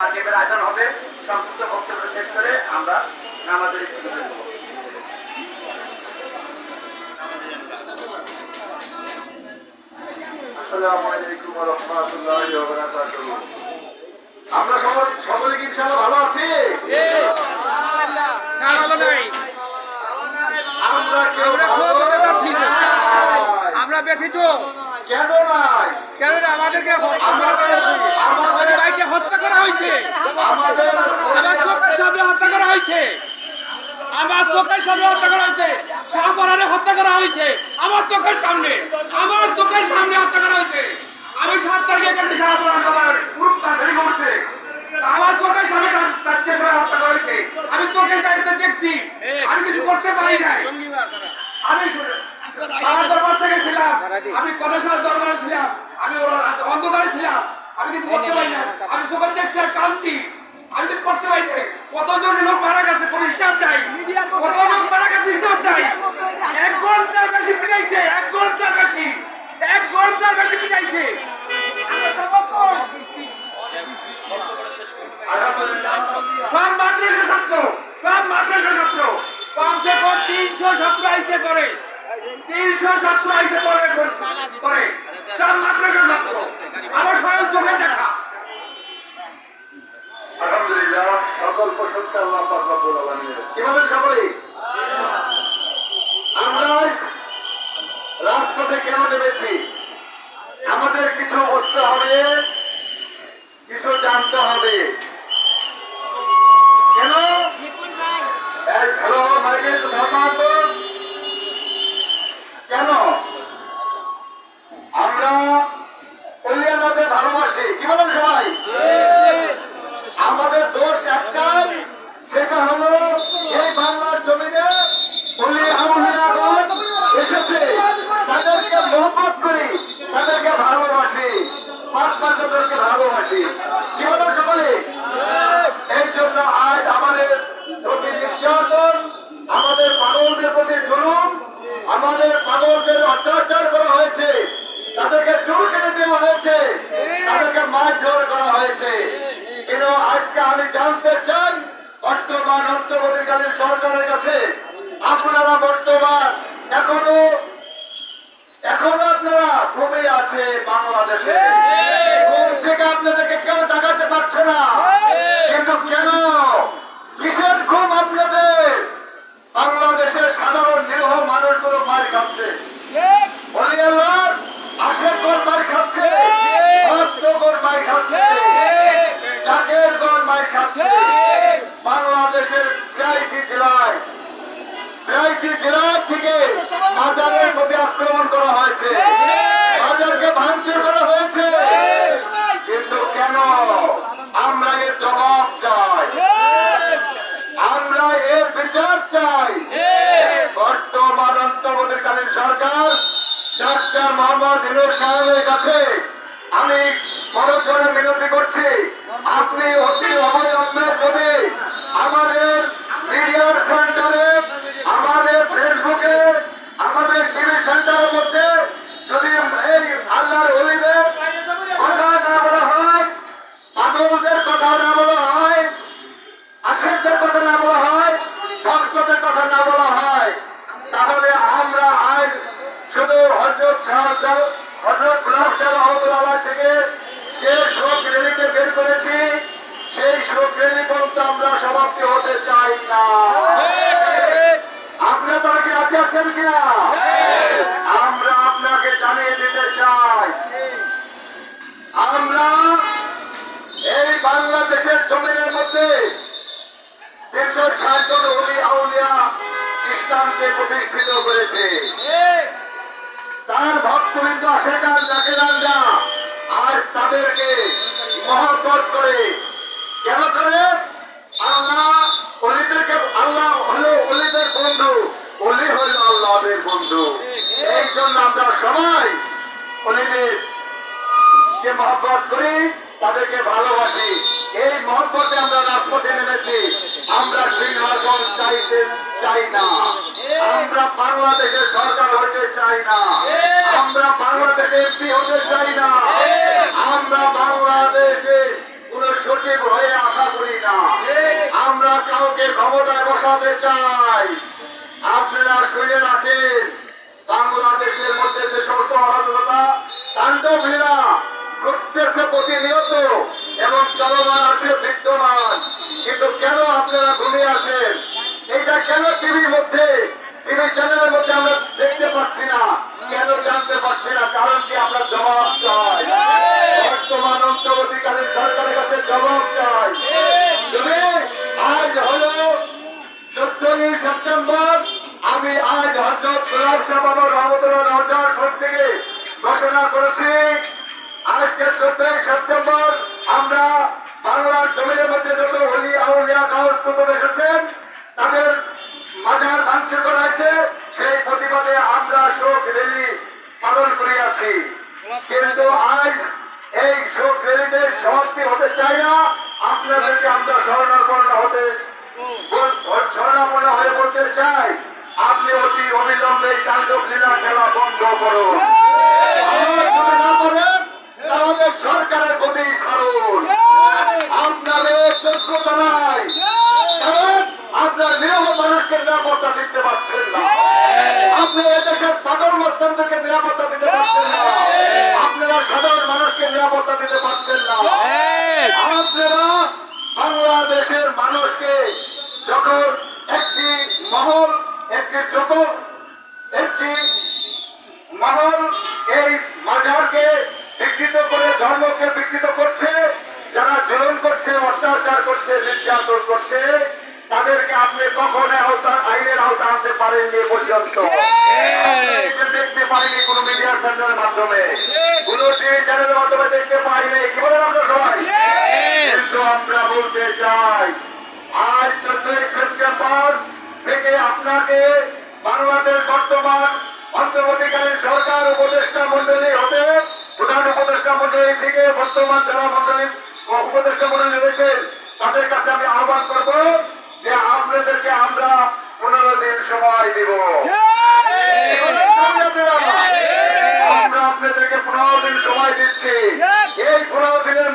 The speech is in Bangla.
মাগরিবের আযান হবে, সংক্ষিপ্ত বক্তব্য শেষ করে আমরা নামাজের স্থগিত করব। আসসালামু আলাইকুম ওয়া রাহমাতুল্লাহি ওয়া বারাকাতুহু। আমরা সকলে কি ইনশাআল্লাহ ভালো আছি? আলহামদুলিল্লাহ। না ভালো নাই। আমরা কেউ আমরা ভালো খুব ব্যথিত। নাই। আমরা ব্যথিত। কেন নাই? কেন আমাদেরকে আমাদের ভাইকে হত্যা করা হয়েছে। আমাদের আমার চোখের সামনে হত্যা করা হয়েছে। আমার চোখের সামনে হত্যা করা হয়েছে। শাহপরানে হত্যা করা হয়েছে। আমার চোখের সামনে হত্যা করা হয়েছে। আমি 7 তারিখে গেছি শাহপরান বাবার গ্রুপ কাশারি করতে। আমার চোখের সামনে 4টার সময় হত্যা করা হয়েছে। আমি চোখের দায়িত্ব দেখছি। আমি কিছু করতে পারি নাই। আমি আমার দরবার থেকে ছিলাম, আমি কনসাল দরবারে ছিলাম, আমি অন্ধকারে ছিলাম, আমি কিছু করতে পারি না। আমি সবাই দেখছি আর কাঁদছি, আমি কিছু করতে পারি না। কতজন লোক মারা গেছে কোনো হিসাব নাই, কত লোক মারা গেছে হিসাব নাই। 1 ঘন্টার বেশি পিটাইছে, 1 ঘন্টার বেশি, 1 ঘন্টার বেশি পিটাইছে। সব মাদ্রাসা ছাত্র কমসে কম 300 ছাত্র আইসে পরে, 300 ছাত্র আইসে পরে সব মাদ্রাসা ছাত্র আমার স্বয়ং চোখে দেখা। আলহামদুলিল্লাহ, সকল প্রশংসা আল্লাহ পাক রব্বুল আলামিনের। কি বলেন সকলে? আমরা আজ রাজপথে কেন নেমেছি? আমাদের কিছু বুঝতে হবে, কিছু জানতে হবে। কেন? হ্যালো, মাইকেল ধর্মান্ত। কেন আমরা অলিয়াল্লাহকে ভালোবাসি? কি বলেন সবাই? আমাদের দোষ একটাই, সেটা হলো এই বাংলার জমিনে অলি আউলিয়াগণ এসেছে, তাদেরকে মহব্বত করি, তাদেরকে ভালোবাসি, পাঁচমাতাদেরকে ভালোবাসি। কি বলেন সকলে? এই জন্য আজ আমাদের প্রতি নির্যাতন, আমাদের পাগলদের প্রতি জুলুম, আমাদের পাগলদের অত্যাচার করা হয়েছে, তাদেরকে চুল কেটে দেওয়া হয়েছে, তাদেরকে মারধর করা হয়েছে। কিন্তু আজকে আমি জানতে চাই বর্তমান অন্তর্বর্তীকালীন সরকারের কাছে, আপনারা বর্তমান এখনো আপনারা ঘুমিয়ে আছে বাংলাদেশে, ঘুম থেকে আপনাদেরকে কেউ জাগাতে পারছে না। কিন্তু কেন, কিসের ঘুম আপনাদের? বাংলাদেশের সাধারণ নিরীহ মানুষগুলো মার খাচ্ছে, অলিয়াল্লাহর আশেকগণ মার খাচ্ছে, ভক্তগণ মার খাচ্ছে, জাকেরগণ মার খাচ্ছে। বাংলাদেশের প্রায়টি জেলা থেকে বাজারের প্রতি আক্রমণ করা হয়েছে, বাজারকে ভাঙচুর করা হয়েছে। কিন্তু কেন? আমরা এর জবাব চাই, আমরা এর বিচার চাই। বর্তমান অন্তর্বর্তীকালীন সরকার ডক্টর মোহাম্মদ ইউনূস সাহেবের কাছে আমি করজোড়ে মিনতি করছি, আপনি অতি অবিলম্বে যদি আমাদের মিডিয়ার সেন্টারে, আমাদের ফেসবুকে, আমাদের টিভি সেন্টারের মধ্যে যদি এই আল্লাহর ওলিদের কথা না বলা হয়, পাগলদের কথা না বলা হয়, আশেকদের কথা না বলা হয়, ভক্তদের কথা না বলা হয়, তাহলে আমরা আজ শুধু হযরত গোলাম শাহ রহমাতুল্লাহ থেকে যে শোক র্যালিকে বের করেছি, সেই শোক র্যালি পর্যন্ত আমরা সমাপ্তি হতে চাই না। আপনারা তারা কি রাজি আছেন কিনা? আমরা আপনাকে জানিয়ে দিতে চাই, আমরা এই বাংলাদেশের জমিনের মধ্যে 360 জন ওলি আউলিয়া ইসলামকে প্রতিষ্ঠিত করেছে। তার ভক্তবৃন্দ আশেকান জাকেরানরা আজ তাদেরকে মহব্বত করে। কেন করে? আল্লাহ ওলিদেরকে, আল্লাহ হলো ওলিদের বন্ধু, ওলি হলো আল্লাহর বন্ধু। এই জন্য আমরা সবাই ওলিদেরকে মহব্বত করি, তাদেরকে ভালোবাসি। এই মহব্বতে আমরা রাজপথে নেমেছি। আমরা সিংহাসন চাইতে চাই না, আমরা বাংলাদেশের সরকার হতে চাই না, আমরা বাংলাদেশের এমপি হতে চাই না, আমরা বাংলাদেশে কোন সচিব হয়ে আশা করি না। আমরা কাউকে ক্ষমতায় বসাতে চাই। আপনারা শুনে রাখেন, বাংলাদেশের মধ্যে যে সমস্ত অরাজকতা তাণ্ডব লীলা ঘটতেছে প্রতিনিয়ত এবং চলমান আছে, বিদ্যমান, কিন্তু কেন আপনারা ঘুমিয়ে আছেন? এটা কেন টিভির মধ্যে, টিভি চ্যানেলের মধ্যে আমরা দেখতে পাচ্ছি না? কেন জানতে পারছি না? কারণ কি? আমরা জবাব চাই। বর্তমান অন্তর্বর্তীকালীন সরকারের কাছে জবাব চাই। যদি আজ হলো 14ই সেপ্টেম্বর, আমি আজ হযরত গোলাম শাহ বাবা রহমতুল্লাহ নওজার শরীফ থেকে ঘোষণা করেছি, আজকে 14ই সেপ্টেম্বর আমরা বাংলার জমিনের মধ্যে যত অলি আউলিয়া গাউস কুতুব এসেছেন তাদের মাজার ভাঙচুর করা হয়েছে, সেই প্রতিবাদে আমরা শোক র্যালি পালন করিয়াছি। কিন্তু আজ এই শোক র্যালিতে সমাপ্তি হতে চাই না। আপনাদেরকে আমরা স্মরণাপন্ন হয়ে বলতে চাই, আপনি অতি অবিলম্বে এই তাণ্ডব লীলা খেলা বন্ধ করুন। আর যদি না পারেন তাহলে সরকারের গতি ছাড়ুন। আপনাদের যোগ্যতা নাই, কারণ আপনার নিরহ মানুষকে নিরাপত্তা দিতে পারছেন না। আপনি এদেশের পাগল মস্তানদেরকে নিরাপত্তা দিতে পারছেন না। আপনারা সাধারণ মানুষকে নিরাপত্তা দিতে পারছেন না। আপনারা বাংলাদেশের মানুষকে যখন একটি মহল, একটি ছোট একটি মহল এই মাজারকে বিকৃত করে, ধর্মকে বিকৃত করছে, যারা জুলুম করছে, অত্যাচার করছে, নির্যাতন করছে, তাদেরকে আপনি কখনো আইনের আওতা আনতে পারেননি পর্যন্ত। এটা দেখতে পারিনি কোন মিডিয়া চ্যানেলের মাধ্যমে, কোন টিভি চ্যানেলের মাধ্যমে দেখতে পাইনি। কি বলেন আমরা সবাই? কিন্তু আমরা বলতে চাই, আজ 14ই সেপ্টেম্বর থেকে আপনাকে বাংলাদেশ বর্তমান অন্তর্বর্তীকালীন সরকার উপদেষ্টা মন্ডলী হতে, প্রধান উপদেষ্টা মন্ডলী থেকে বর্তমান যারা মন্ডলী উপদেষ্টা মন্ডলী রয়েছেন তাদের কাছে আমি আহ্বান করব যে আপনাদেরকে আমরা 15 দিন সময় দিব। আমরা আপনাদেরকে 15 দিন সময় দিচ্ছি। এই 15 দিনের